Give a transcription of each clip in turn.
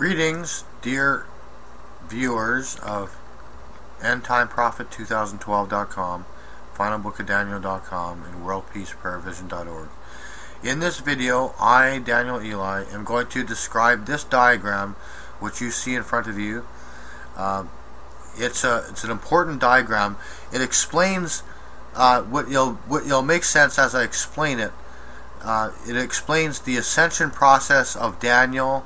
Greetings, dear viewers of EndTimeProphet2012.com, FinalBookOfDaniel.com, and WorldPeacePrayerVision.org. In this video, I, Daniel Eli, am going to describe this diagram, which you see in front of you. It's an important diagram. It explains what you'll make sense as I explain it. It explains the ascension process of Daniel,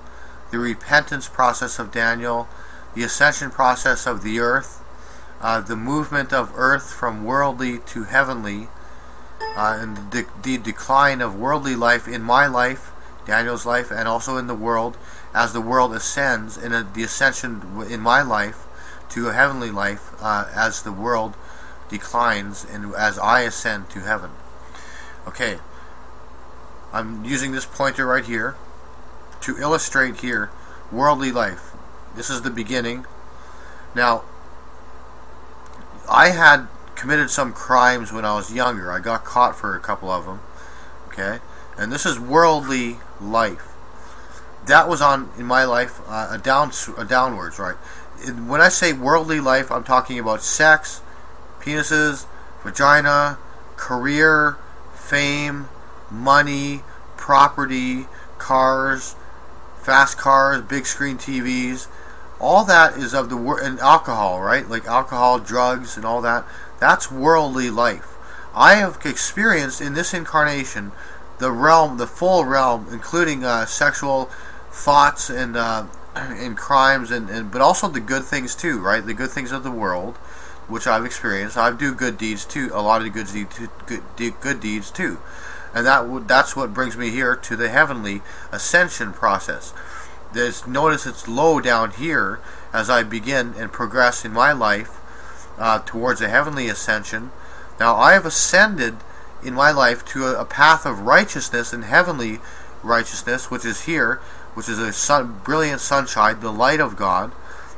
the repentance process of Daniel, the ascension process of the earth, the movement of earth from worldly to heavenly, and the decline of worldly life in my life, Daniel's life, and also in the world as the world ascends, and the ascension in my life to a heavenly life as the world declines and as I ascend to heaven. Okay, I'm using this pointer right here to illustrate here worldly life. This is the beginning. Now, I had committed some crimes when I was younger. I got caught for a couple of them. Okay, and this is worldly life. That was on in my life a downwards, right? When I say worldly life, I'm talking about sex, penises, vagina, career, fame, money, property, cars, fast cars, big screen TVs. All that is of the world, and alcohol, right? Like alcohol, drugs, and all that. That's worldly life. I have experienced in this incarnation the realm, the full realm, including sexual thoughts and crimes, but also the good things too, right? The good things of the world, which I've experienced. I do good deeds too, a lot of good deeds too. And that's what brings me here to the heavenly ascension process. Notice it's low down here as I begin and progress in my life towards a heavenly ascension. Now I have ascended in my life to a path of righteousness and heavenly righteousness, which is here, which is a brilliant sunshine, the light of God.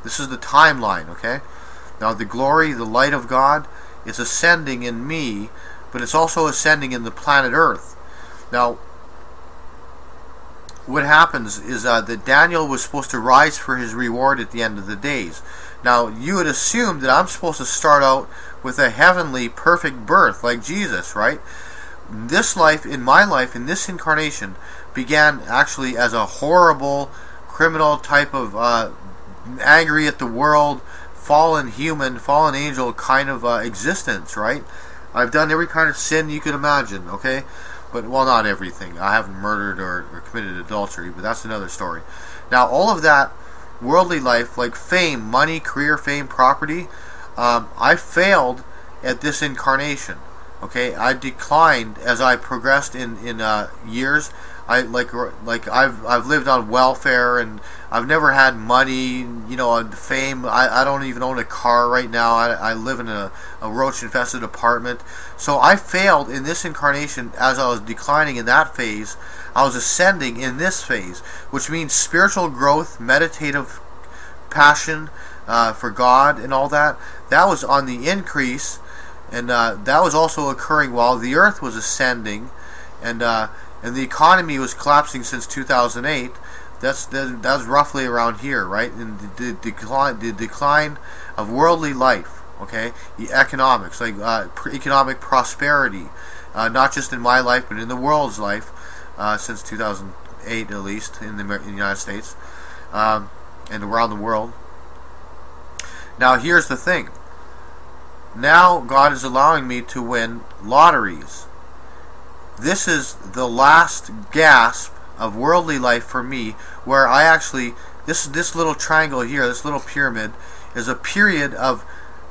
This is the timeline, okay? Now the glory, the light of God is ascending in me, but it's also ascending in the planet Earth. Now, what happens is that Daniel was supposed to rise for his reward at the end of the days. Now, you would assume that I'm supposed to start out with a heavenly, perfect birth, like Jesus, right? This life, in my life, in this incarnation, began actually as a horrible, criminal type of angry at the world, fallen human, fallen angel kind of existence, right? I've done every kind of sin you could imagine, okay? But, well, not everything. I haven't murdered or committed adultery, but that's another story. Now, all of that worldly life, like fame, money, career, fame, property, I failed at this incarnation, okay? I declined as I progressed in years. I've lived on welfare, and I've never had money, fame. I don't even own a car right now. I live in a roach-infested apartment. So I failed in this incarnation as I was declining in that phase. I was ascending in this phase, which means spiritual growth, meditative passion for God and all that. That was on the increase, and that was also occurring while the earth was ascending, and the economy was collapsing since 2008. That's roughly around here, right? And the decline of worldly life, okay? The economics, like economic prosperity, not just in my life, but in the world's life, since 2008 at least, in the United States, and around the world. Now here's the thing. Now God is allowing me to win lotteries. This is the last gasp of worldly life for me, where I actually, this little triangle here, this little pyramid, is a period of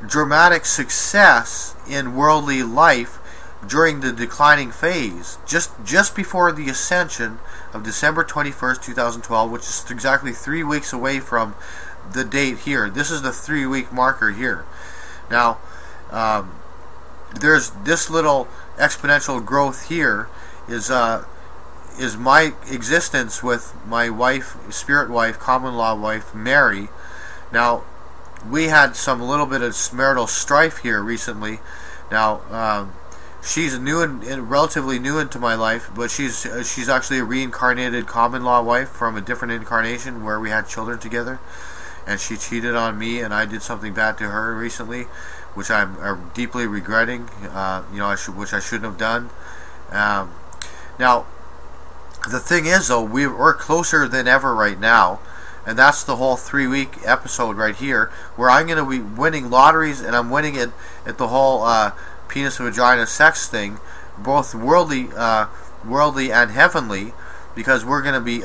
dramatic success in worldly life during the declining phase, just before the ascension of December 21st, 2012, which is exactly 3 weeks away from the date here. This is the 3-week marker here. Now, there's this little exponential growth here is my existence with my wife, spirit wife, common law wife, Mary. Now, we had some little bit of marital strife here recently. Now, She's new and relatively new into my life, but she's actually a reincarnated common law wife from a different incarnation where we had children together, and she cheated on me, and I did something bad to her recently, which I'm deeply regretting. Which I shouldn't have done. Now, the thing is, though, we're closer than ever right now, and that's the whole 3-week episode right here, where I'm going to be winning lotteries, and I'm winning it at the whole penis vagina sex thing, both worldly and heavenly, because we're going to be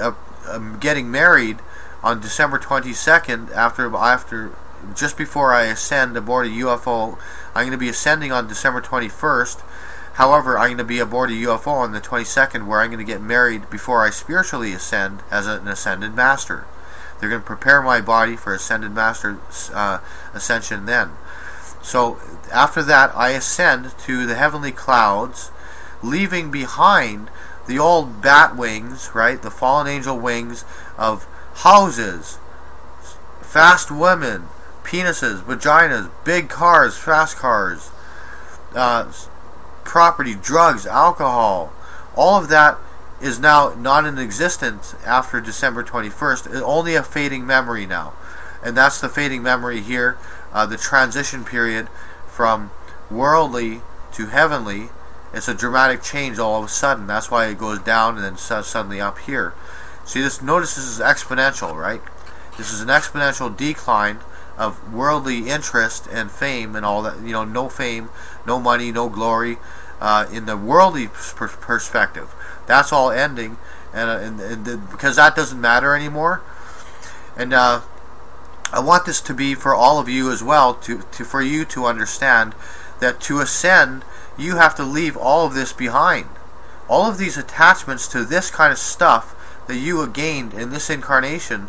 getting married on December 22nd after just before I ascend aboard a UFO. I'm going to be ascending on December 21st. However, I'm going to be aboard a UFO on the 22nd, where I'm going to get married before I spiritually ascend as an ascended master. They're going to prepare my body for ascended master ascension then. So after that, I ascend to the heavenly clouds, leaving behind the old bat wings, right? The fallen angel wings of houses, fast women, penises, vaginas, big cars, fast cars, property, drugs, alcohol. All of that is now not in existence after December 21st. It's only a fading memory now. And that's the fading memory here, the transition period from worldly to heavenly. It's a dramatic change all of a sudden. That's why it goes down and then suddenly up here. See, notice this is exponential, right? This is an exponential decline of worldly interest and fame and all that. No fame, no money, no glory. In the worldly perspective, that's all ending, and because that doesn't matter anymore. And I want this to be for all of you as well, for you to understand that to ascend, you have to leave all of this behind. All of these attachments to this kind of stuff that you have gained in this incarnation,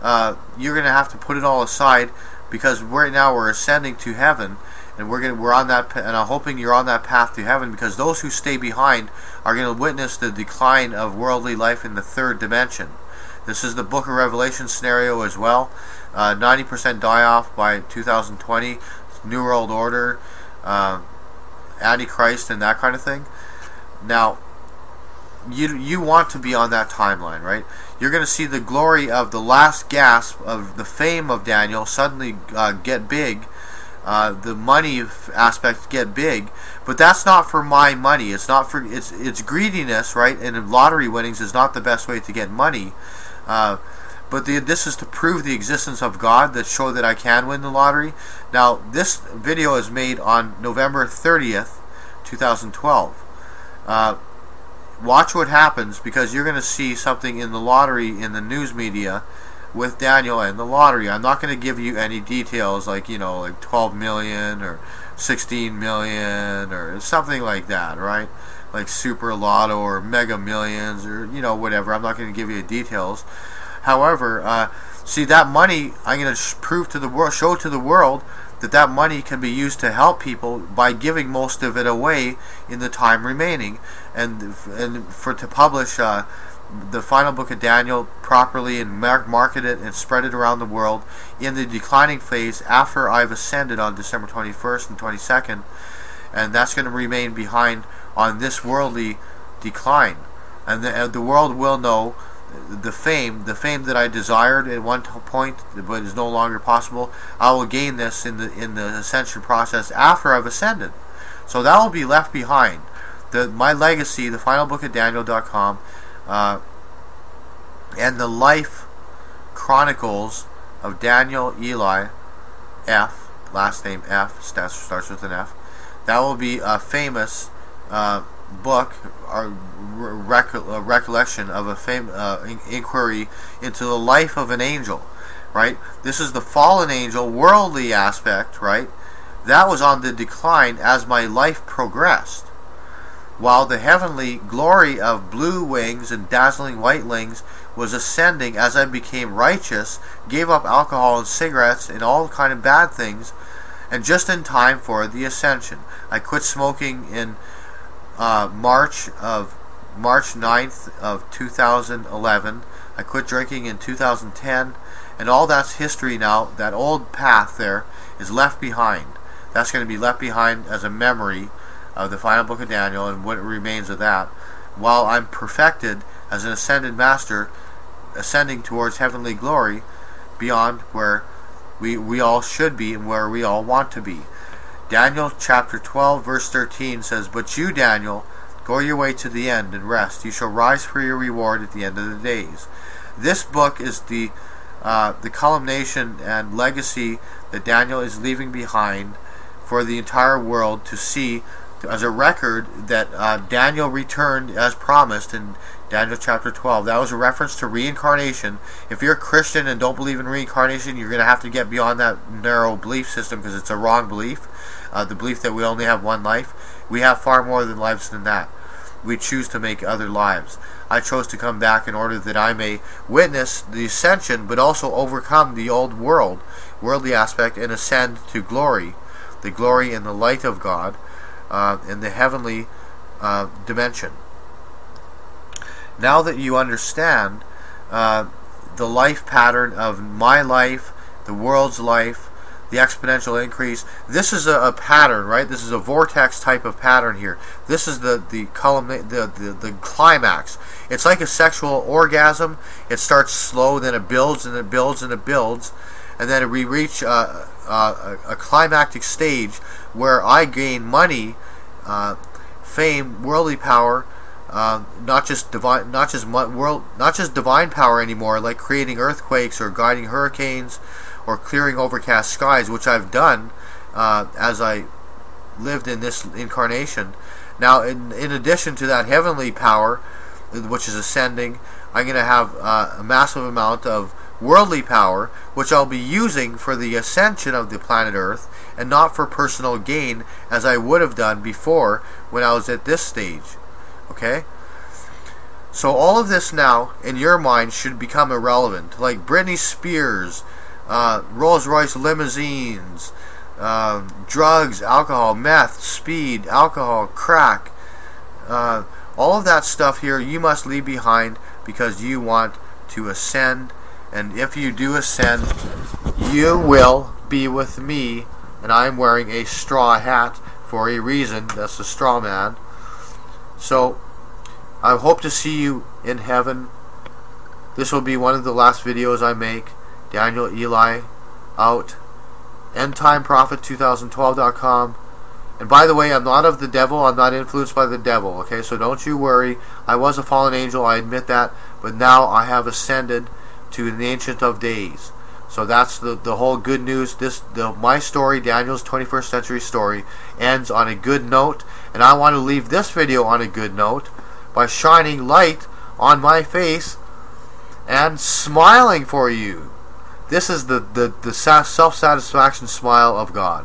you're going to have to put it all aside, because right now we're ascending to heaven, and we're on that, and I'm hoping you're on that path to heaven, because those who stay behind are going to witness the decline of worldly life in the third dimension. This is the Book of Revelation scenario as well. 90% die off by 2020, New World Order, Antichrist, and that kind of thing. Now, you want to be on that timeline, right? You're going to see the glory of the last gasp of the fame of Daniel suddenly get big. The money aspect get big, but that's not for my money. It's not for it's greediness, right? And lottery winnings is not the best way to get money. But this is to prove the existence of God, that show that I can win the lottery. Now, this video is made on November 30th, 2012. Watch what happens, because you're going to see something in the lottery in the news media with Daniel and the lottery. I'm not going to give you any details like 12 million or 16 million or something like that, right? Like Super Lotto or Mega Millions or whatever. I'm not going to give you details. However, see, that money, I'm going to prove to the world, show to the world that money can be used to help people by giving most of it away in the time remaining, and to publish the final book of Daniel properly and market it and spread it around the world in the declining phase after I've ascended on December 21st and 22nd, and that's going to remain behind on this worldly decline, and the world will know the fame that I desired at one point but is no longer possible. I will gain this in the ascension process after I've ascended, so that will be left behind. My legacy, the final book of Daniel.com, and the life chronicles of Daniel Eli F, last name F, starts with an F. That will be a famous book, or recollection of a inquiry into the life of an angel, right? This is the fallen angel, worldly aspect, right? That was on the decline as my life progressed, while the heavenly glory of blue wings and dazzling white wings was ascending as I became righteous, gave up alcohol and cigarettes and all kind of bad things, and just in time for the ascension. I quit smoking in March 9th of 2011. I quit drinking in 2010, and all that's history now. That old path there is left behind. That's going to be left behind as a memory of the final book of Daniel and what remains of that, while I'm perfected as an ascended master, ascending towards heavenly glory beyond where we all should be and where we all want to be. Daniel chapter 12 verse 13 says, "But you, Daniel, go your way to the end and rest. You shall rise for your reward at the end of the days." This book is the culmination and legacy that Daniel is leaving behind for the entire world to see, as a record that Daniel returned as promised in Daniel chapter 12. That was a reference to reincarnation. If you're a Christian and don't believe in reincarnation, you're going to have to get beyond that narrow belief system, because it's a wrong belief. The belief that we only have one life. We have far more than lives than that. We choose to make other lives. I chose to come back in order that I may witness the ascension, but also overcome the old worldly aspect, and ascend to glory, the glory and the light of God, in the heavenly dimension. Now that you understand the life pattern of my life, the world's life, the exponential increase, this is a pattern, right? This is a vortex type of pattern here. This is the climax. It's like a sexual orgasm. It starts slow, then it builds and it builds and it builds, and then we reach a climactic stage where I gain money, fame, worldly power, not just divine power anymore, like creating earthquakes or guiding hurricanes or clearing overcast skies, which I've done as I lived in this incarnation. Now, in addition to that heavenly power, which is ascending, I'm going to have a massive amount of worldly power, which I'll be using for the ascension of the planet Earth, and not for personal gain, as I would have done before when I was at this stage. Okay? So all of this now, in your mind, should become irrelevant. Like Britney Spears, Rolls-Royce limousines, drugs, alcohol, meth, speed, alcohol, crack, all of that stuff here you must leave behind, because you want to ascend. And if you do ascend, you will be with me, and I'm wearing a straw hat for a reason. That's the straw man. So I hope to see you in heaven. This will be one of the last videos I make. Daniel Eli out. EndTimeProphet2012.com. And by the way, I'm not of the devil. I'm not influenced by the devil. Okay, so don't you worry. I was a fallen angel, I admit that, but now I have ascended to the Ancient of Days. So that's the whole good news. My story, Daniel's 21st century story, ends on a good note, and I want to leave this video on a good note by shining light on my face and smiling for you. This is the self-satisfaction smile of God.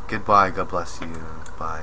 Goodbye. God bless you. Bye.